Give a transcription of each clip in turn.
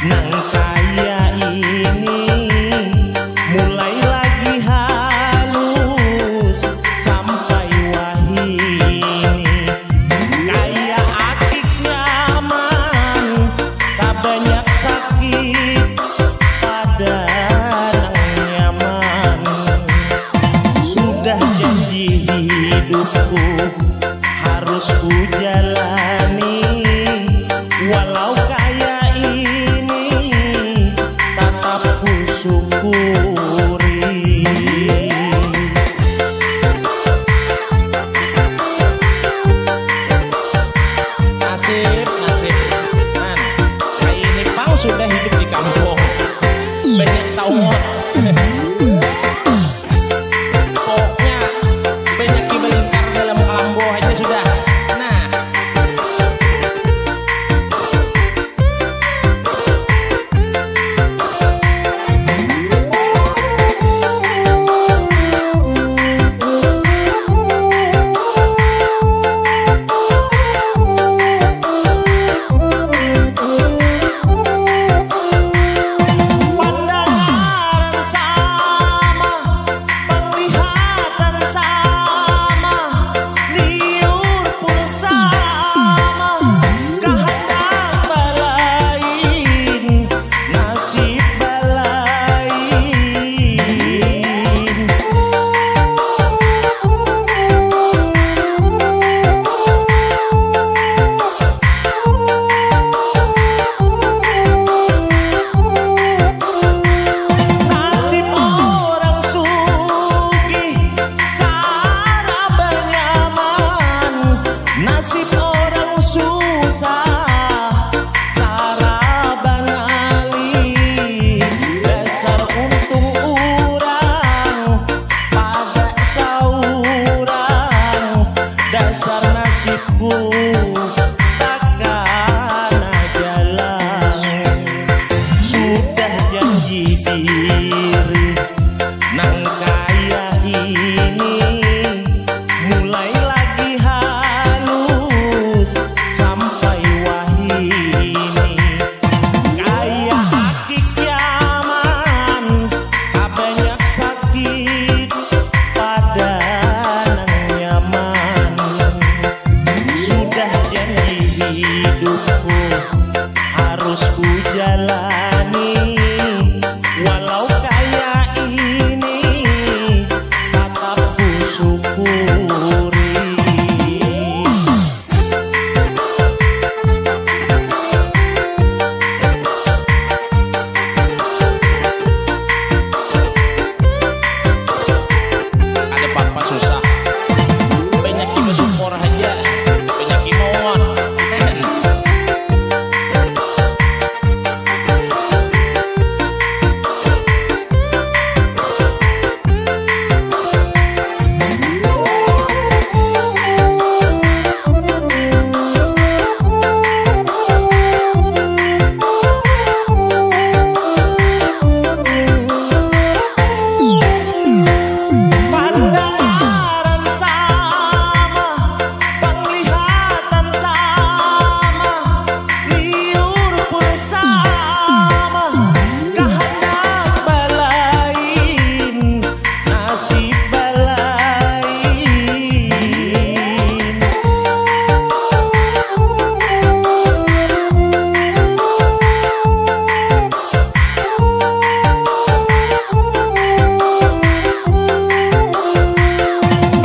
nang kaya ini mulai lagi halus sampai wahini. Kaya akik nyaman, tak banyak sakit pada nang nyaman. Sudah janji hidupku harus ku jalani, walau kaya ini tetap ku syukuri. Nasib, nasib man, kayak ini pang sudah hidup di kampung, banyak tahu. Pokoknya banyak kibelingkar dalam kalambo aja sudah. Nah, pandangan sama, penglihatan sama, liur pun sama, kehendak balain, nasib balain. Nasib orang sugih cara benyaman, nasib orang susah cara bangali. Dasar untung urang pada saurang, dasar nasibku takkan jalan. Sudah janji diri nang kaya ini mulai lagi halus sampai wahini. Kaya akik nyaman, tak banyak sakit pada nang nyaman. Sudah janji hidupku harus ku jalani, walau kaya ini tetap ku syukuri. Ada papa susah, banyak ibu syukur aja, banyak imoon. Pandangan sama, penglihatan sama, liur pun sama, kehendak balain, nasib balain.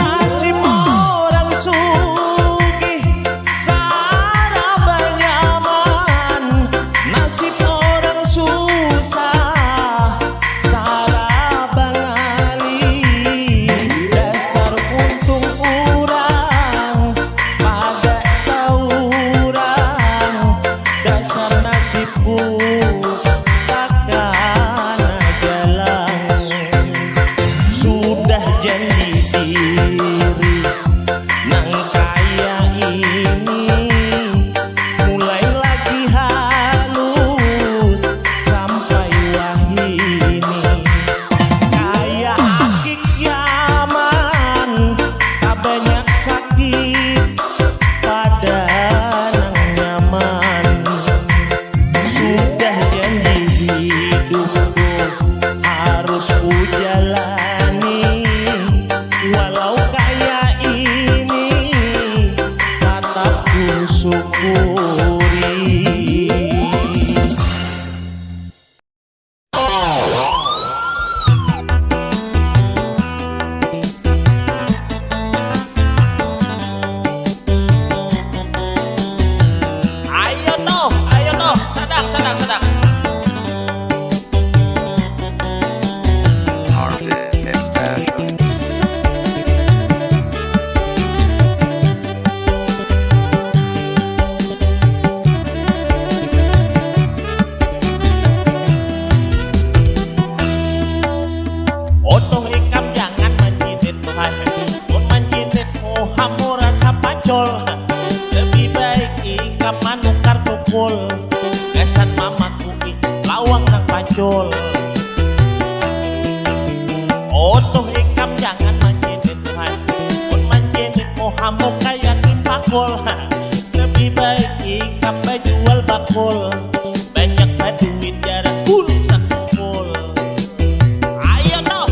Nasib orang sugih cara benyaman, nasib orang susah cara bangali. Dasar untung urang pada saurang, dasar nasibku takkan jalan. Sudah janji diri nang kaya ini mulai lagi halus sampai wahini. Kaya akik nyaman, tak banyak sakit pada nang nyaman. Sudah mamaku lawang nang pacul. Otoh ikam jangan manjenet Tuhan, pun manjenet mohamuk kayak timpakul. Lebih baik ikam jual bakul, banyak duit jarang urusan kumpul. Ayo toh.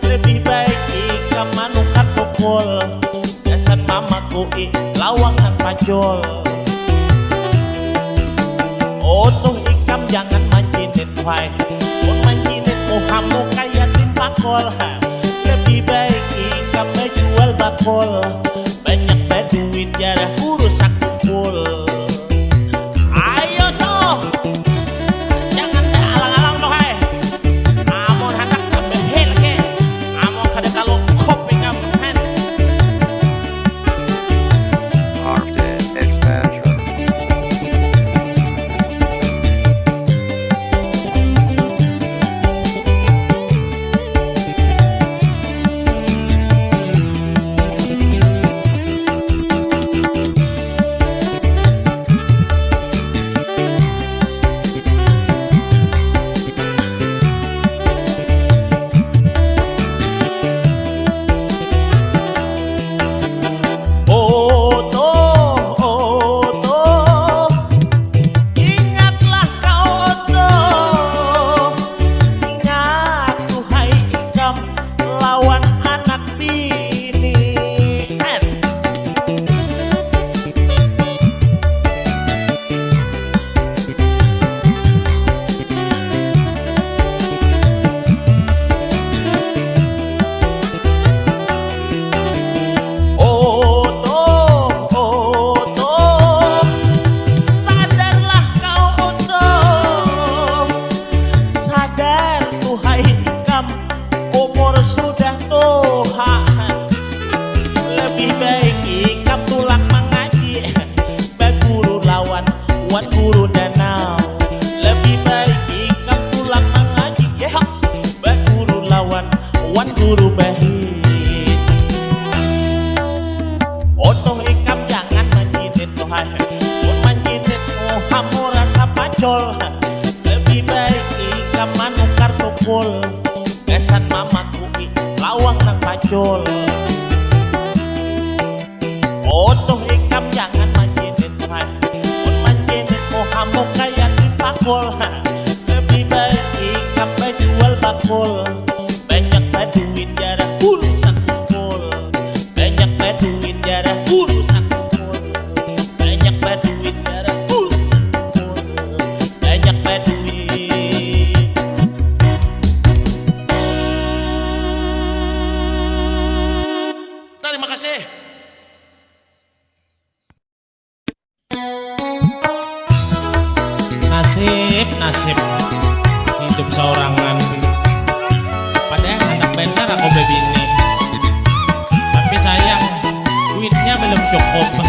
Lebih baik ikam manukan pukul, dasar mamaku lawang nang pacul. Otoh ikam jangan manjinet wai, pun manjinet muhamu kayak timpakul. Lebih baik ikam jual bakul, banyak duit jarang urusan kumpul. Ayo toh, jangan alang-alang toh hai. Amon hendak behel ke, amon kada kalau kopi kamen. Arctic expansion. Wan guru danau, lebih baik ikam pulang mengaji. Ya, guru lawan wan guru bahit. Otoh ikam jangan manjinet Tuhan, pun manjinet muhamu rasa pacul. Lebih baik ikam manukar pukul, kesan mamaku lawang nang pacul. Otoh ikam jangan manjinet Tuhan, kamu kayak dipakul. Lebih baik ikam jual bakul, banyak duit jarang urusan kumpul. Banyak duit jarang urusan kumpul. Banyak duit jarang urusan kumpul. Banyak duit. Terima kasih. Nasib nasib hidup seorangan. Padahal anak bener aku begini, tapi sayang duitnya belum cukup.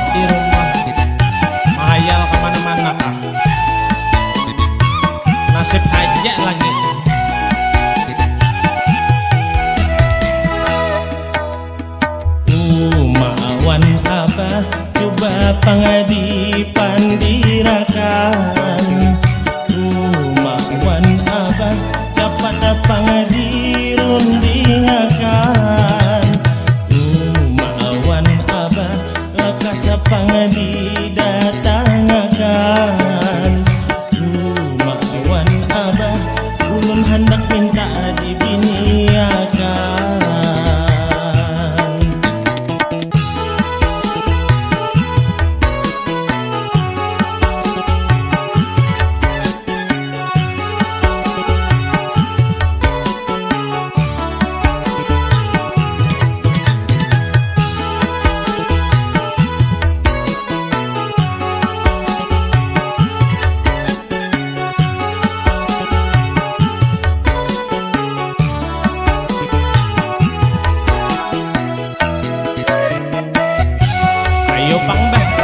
Di rumah mahayal kemana-mana kah, nasib aja lagi. Maawan abah coba pangadi pandirakan. Maawan abah dapat pangadi rundingakan. Maawan abah pangadi datangakan. Maawan abah ulun hendak minta dibiniakan.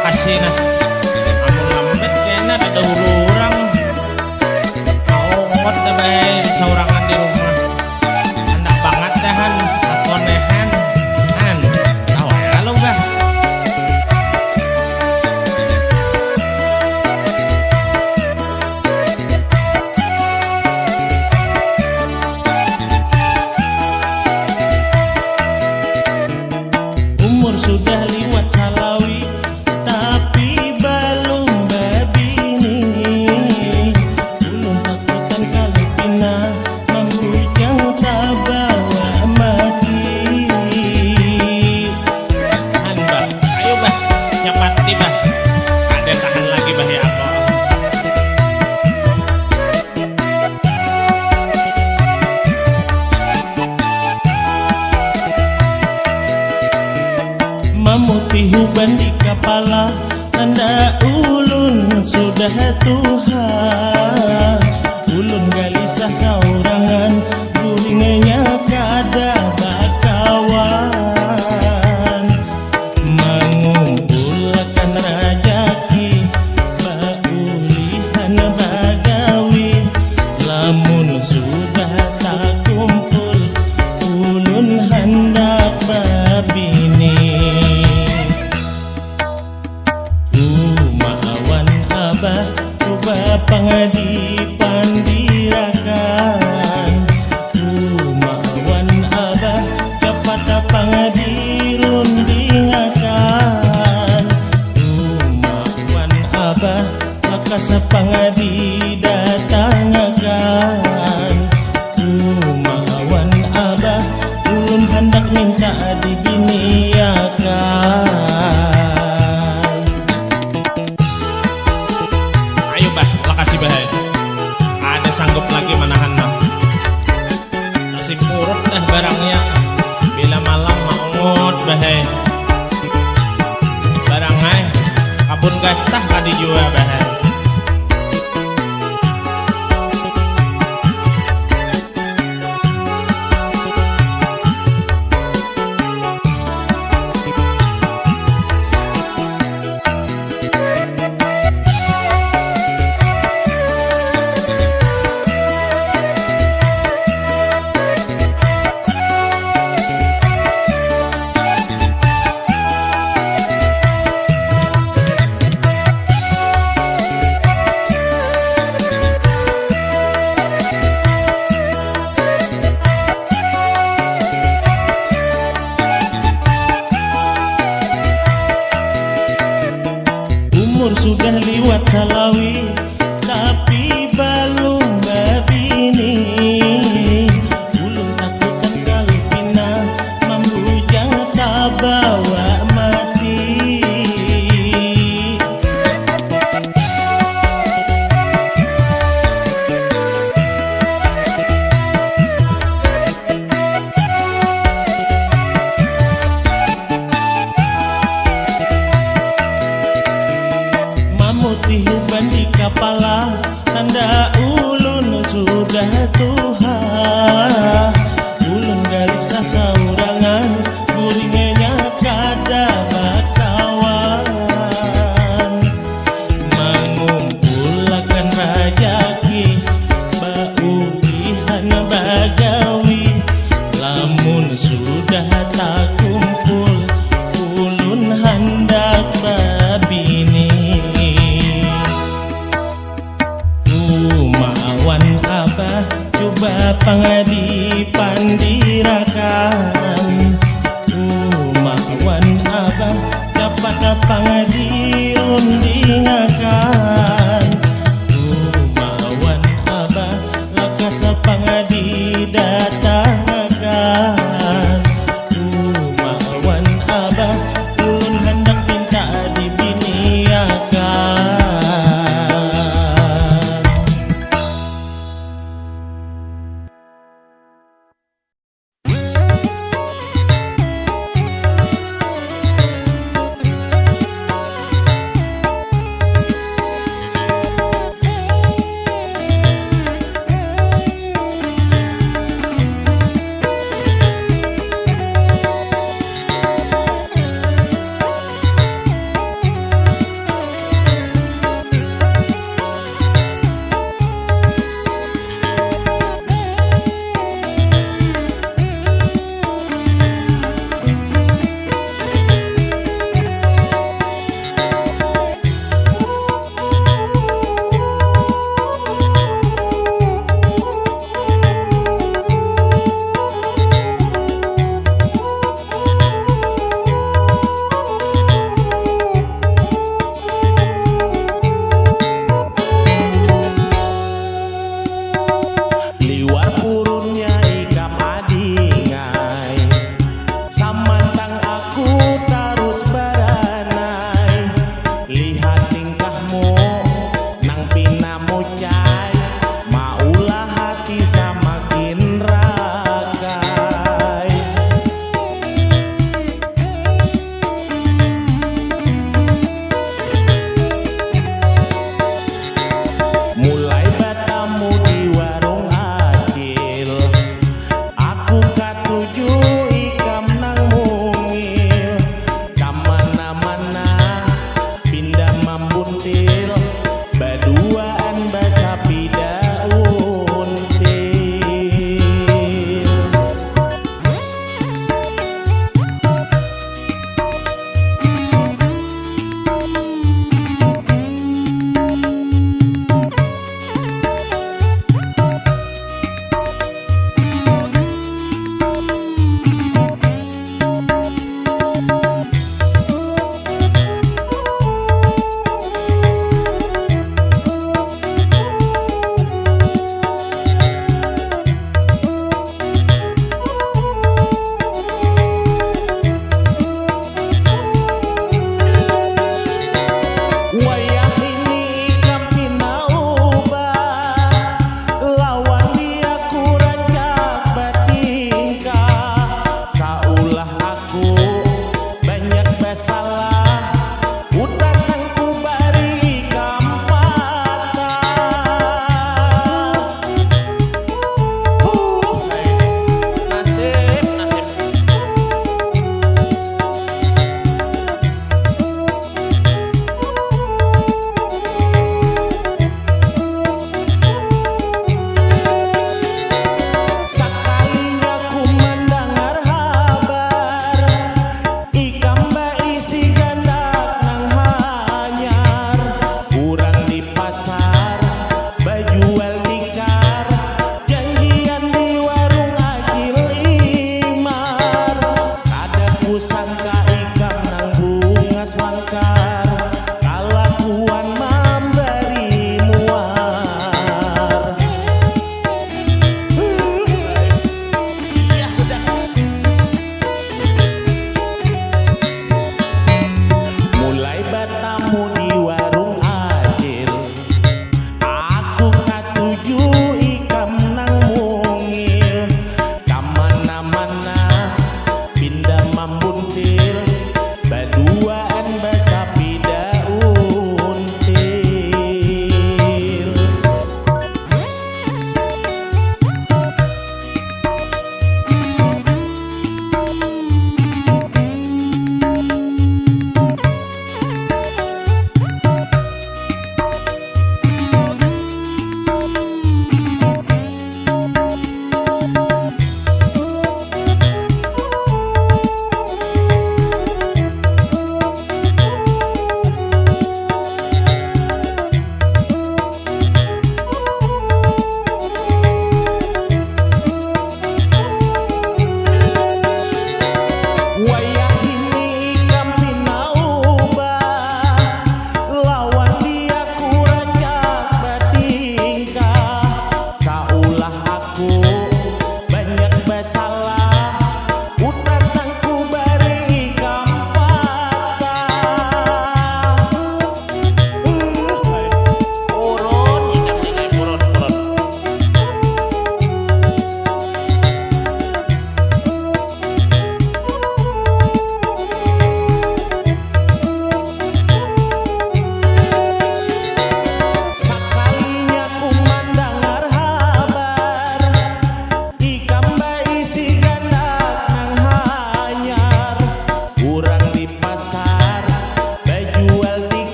Makasih nah, amun lambet kayaknya ada urang mau ngot dabei saurangan di rumah. Anak banget dahan akonehan an tahu ya lo bah. Umur sudah liwat salawi, tapi belum babini. Ulun takutan kali pina membujang tak bawa mati. Bah, ayo bah, cepat tiba. Ada tahan lagi bah ya apa? Memutih uban di kepala, tanda ulun sudah Tuhan. Ulun gelisah saurangan, guringnya kada bakawan. Mengumpulkan rajaki, baulihan bagawi. Lamun sudah tak kumpul, ulun hendak babini. Maawan abah coba pangadi pandirakan. Maawan abah dapat pangadi rundingakan. Maawan abah lakas pangadi datangakan. Maawan abah ulun hendak minta dibiniakan. Kasih bahaya, ada sanggup lagi manahan nah. Nasi purut dah barangnya, bila malam maungut bahaya. Barangnya kabun gatah kadi jua bahaya. Umur sudah liwat salawi, tapi belum babini. Ulun takutan kali pina membujang tak bawa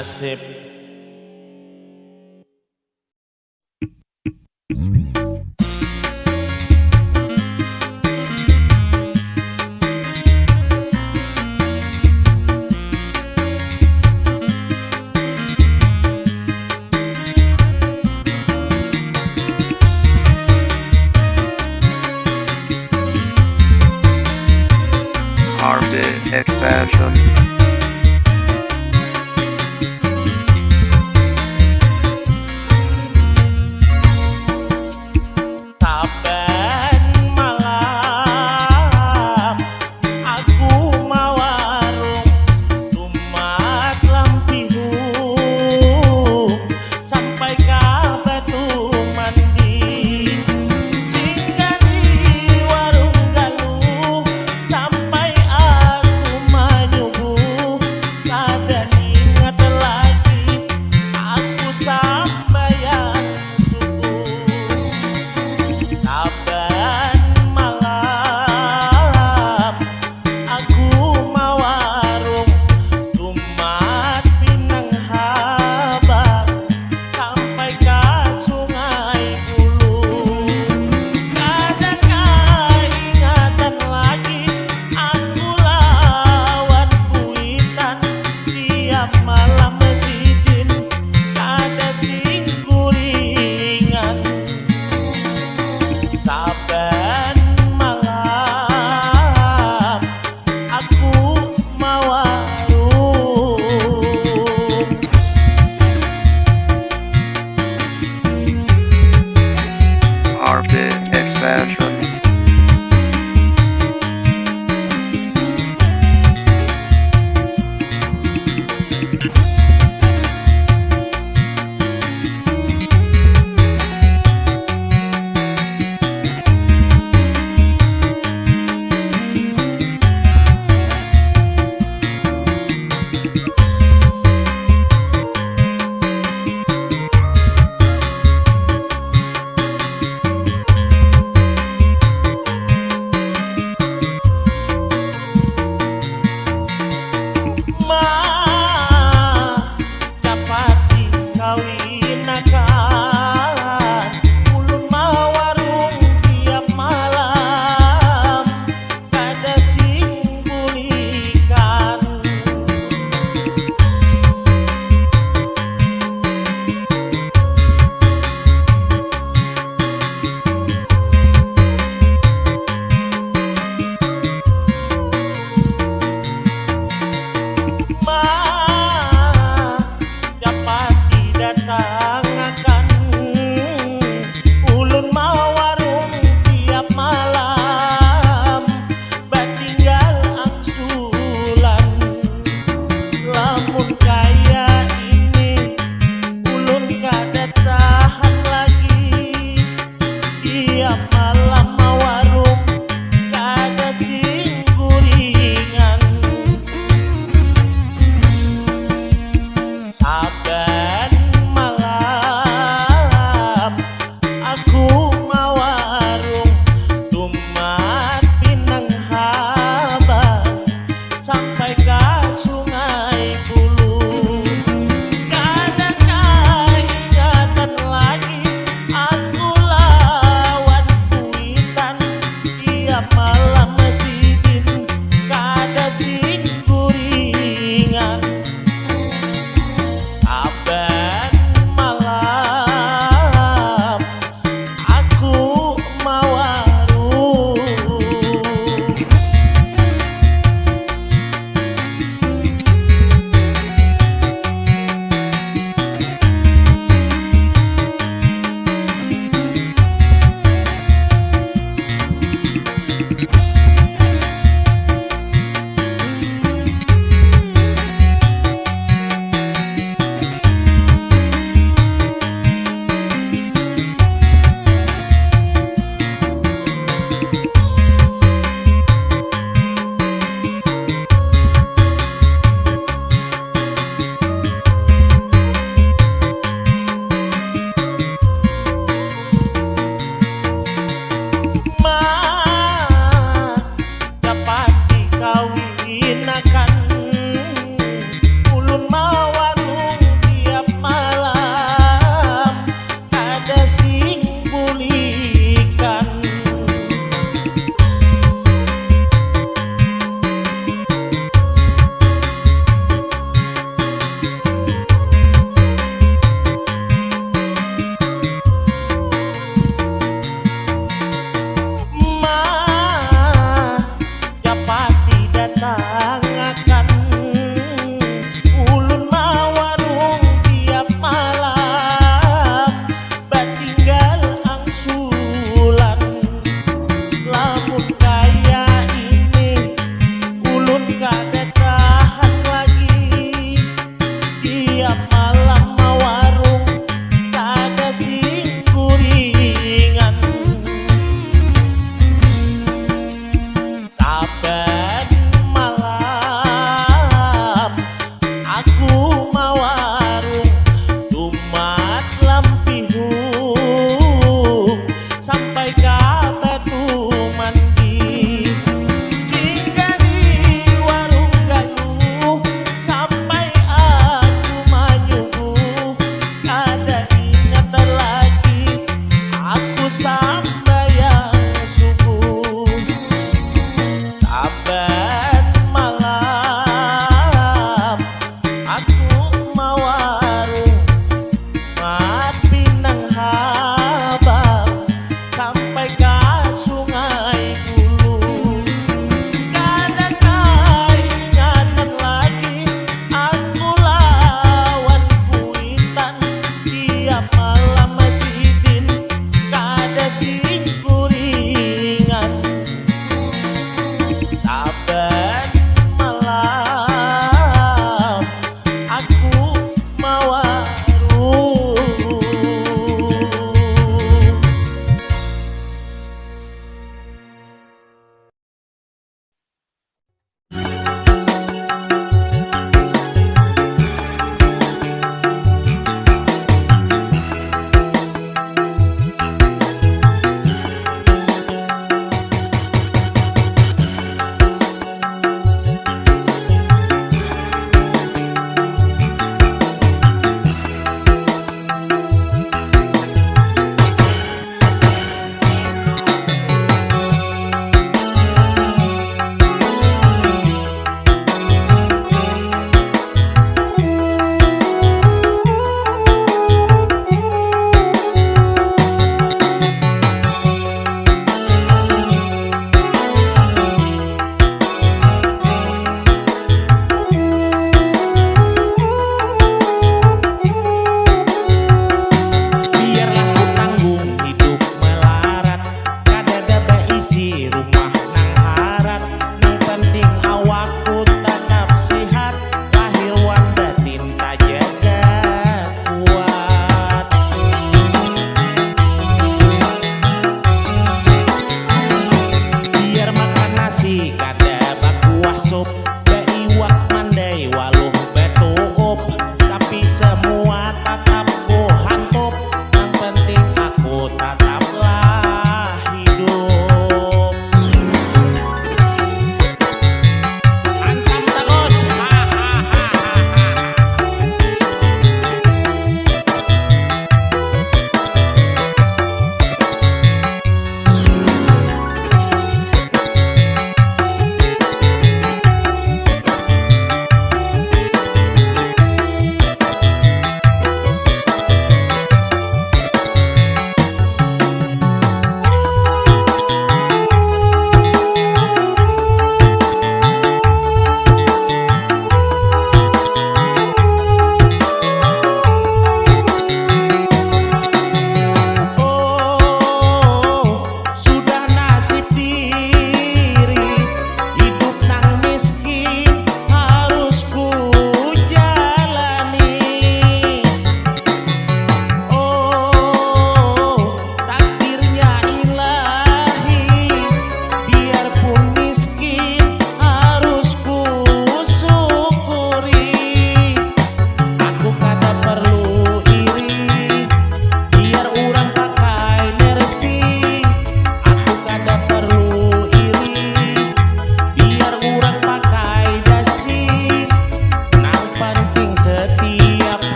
nasib. Arctic expansion. Saben malam aku mawarung tumat lampihung sampai ka batu mandi singgah di warung galuh sampai aku manyuguh kada ingat lagi aku sambayan subuh. Saben malam aku mawarung tumat Pinang Habang sampai ka Sungai Bulu. Kada kaingatan lagi aku lawan kuitan tiap malam mesidin kada sing kuringan. Saben malam aku mawarung. Arctic expansion. Dapati kawinakan ulun mawarung tiap malam kada sing bulikan. Dapati datangakan ulun mawarung tiap malam batinggal angsulan. Lamun kaya ini ulun kada tahan lagi tiap malam mawarung kada sing kuringan. Saben malam aku mawarung tumat Pinang Habang sampai ka Sungai Bulu. Kada kaingatan lagi aku lawan kuitan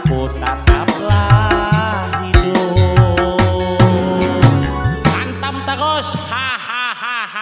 aku tetaplah hidup. Mantap terus, hahaha.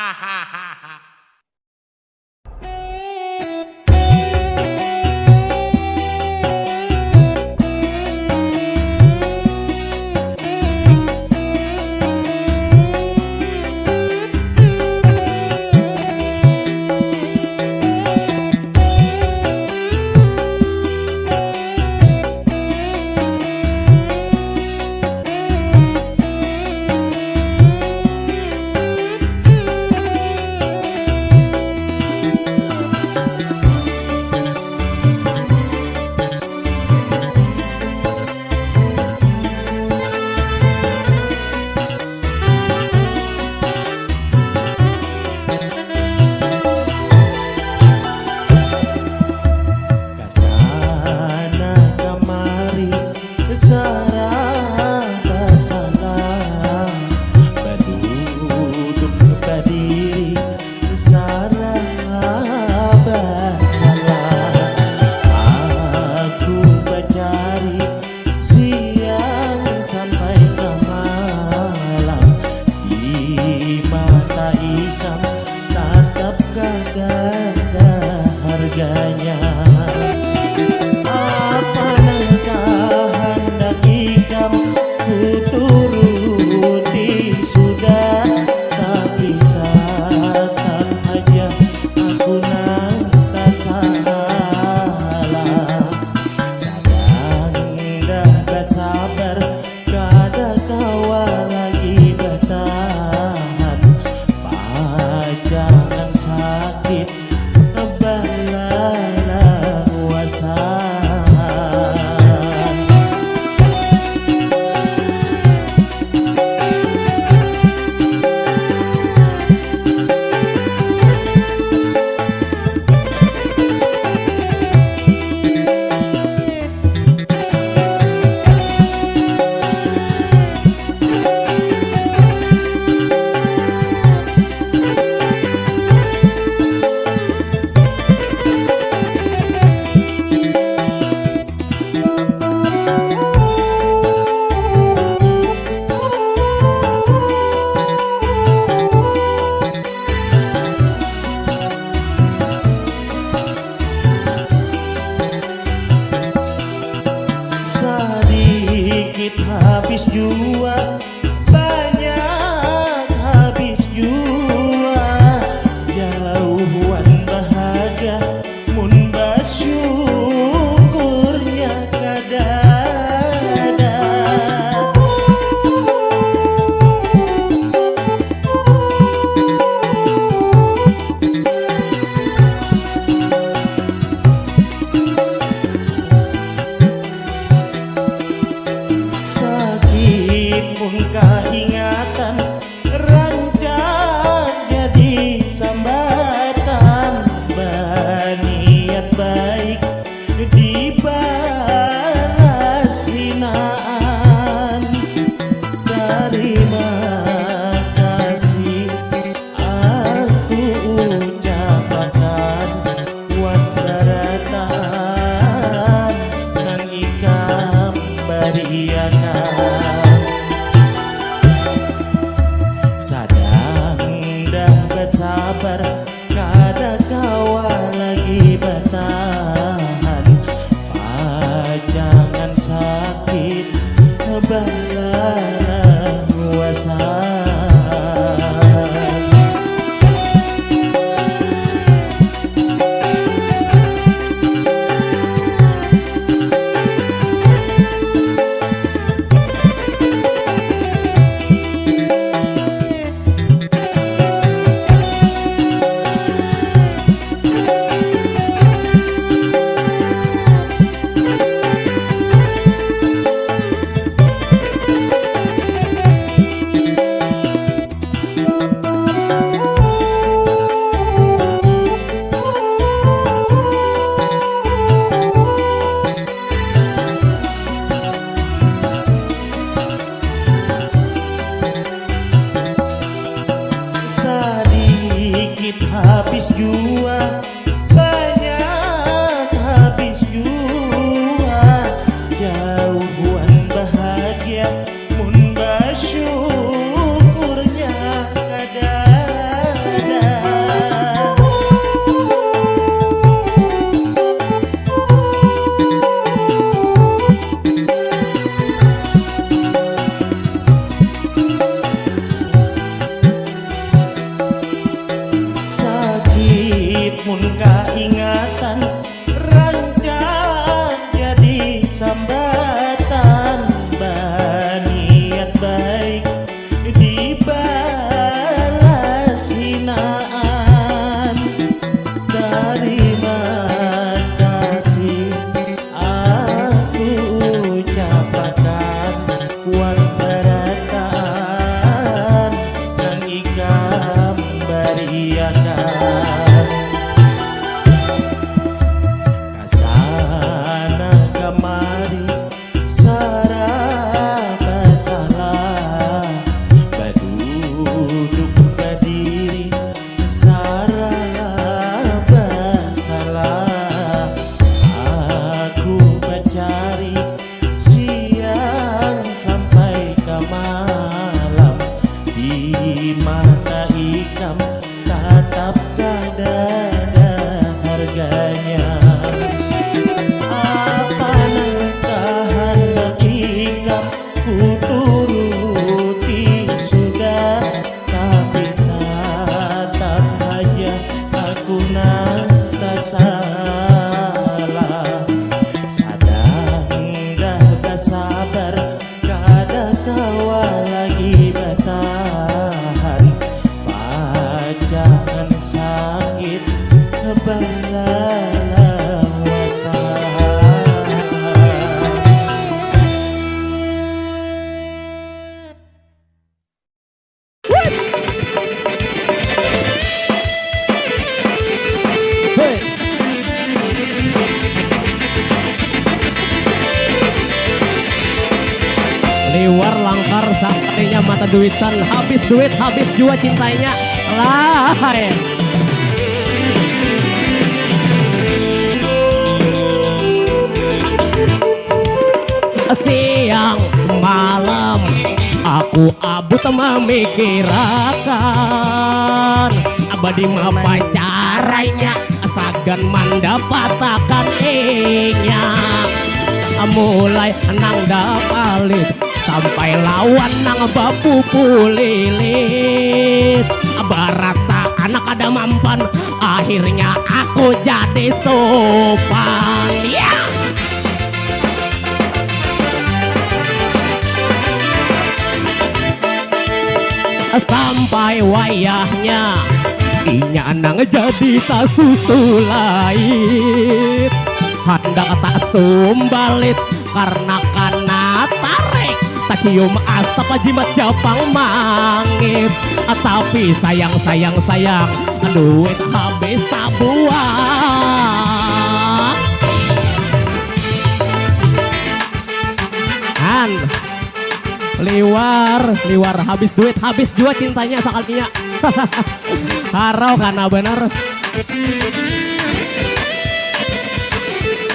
Kasana kamari sarah basalah, baduduk berdiri sarah basalah. Aku bercari siang sampai ke malam, di mata ikan tatap kagak ada harganya. Apa langkah hendak ikam ku turuti sudah, tapi katan aja aku nang tak salah. Sadang dah bersabar kada kawa lagi bertahan, pajangan sakit balalah kuasa. Sedikit habis jua, banyak habis jua, jauhan bahagia mun bersyukurnya kada ada. Sakit pun liwar langkar sakarinya mata duitan, habis duit habis jua cintanya lah. Siang malam aku abut memikirkan abadi apa caranya sagan mendapatkan inya, mulai nang dapalit sampai lawan nang bapu pulilit, barata anak ada mampan akhirnya aku jadi sopan ya. Sampai wayahnya inya nang jadi tak susulait, hendak tak sumbalit karena tarik tak cium asap jimat japang mangit. Tapi sayang duit habis tak buang. Liwar habis duit habis jua cintanya sakalinya. Harau karena bener.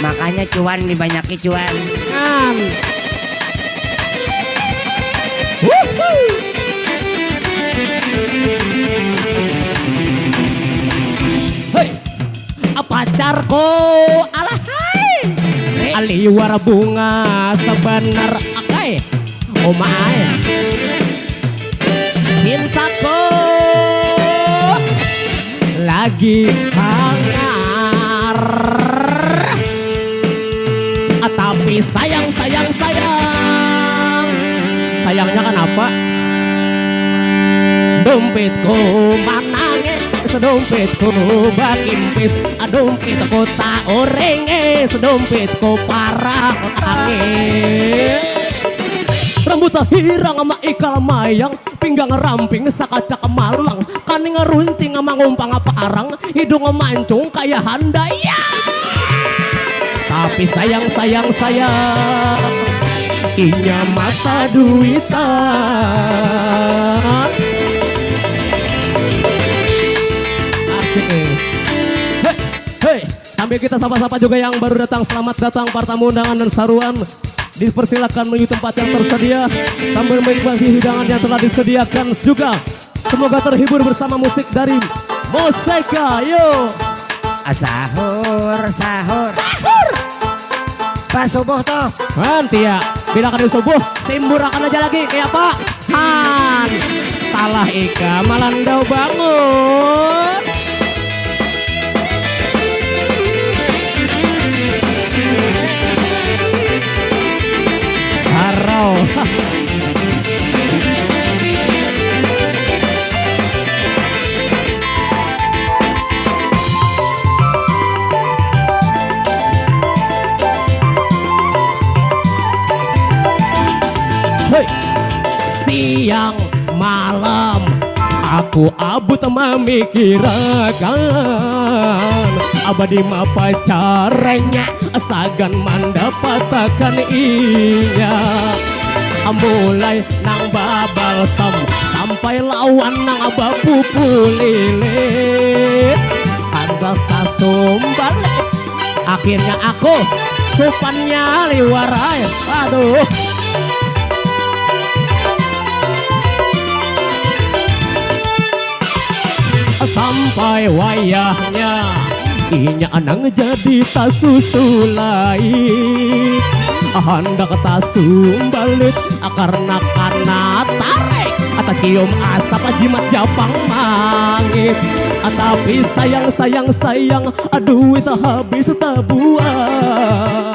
Makanya cuan dibanyaki cuan. Hei, pacarku alahai liwar bunga sebenar akai. Oh my, cintaku lagi hangar, tapi sayangnya kenapa? Dompetku manange, sedompetku bakimpis, dompetku tak orenge, sedompetku parah otange. Rambut hirang sama ikal mayang, pinggang ramping sakacak malang, kaning runcing sama ngumpang parang, hidung mancung kayak handaya. Tapi sayang inya mata duitan. Asik Hei, sambil kita sapa-sapa juga yang baru datang, selamat datang para tamu undangan dan saruan. Dipersilakan menuju tempat yang tersedia sambil menikmati hidangan yang telah disediakan juga. Semoga terhibur bersama musik dari Moseka. Yo, Sahur. Pas subuh toh. nanti ya, bila kali subuh simburakan aja lagi kayak apa? Salah Ika Malandau bangun. Harau. Hei, siang malam aku abut memikirkan abadi apa caranya sagan mendapatkan inya, mulai nang babalsam sampai lawan nang bapu pulilit, handal kasumbal akhirnya aku supannya liwar air. Aduh, sampai wayahnya inya anang jadi tak susulai, hendak tak sumbalit karena tarik atau cium asap jimat japang mangit. Tapi sayang duit habis tak buang.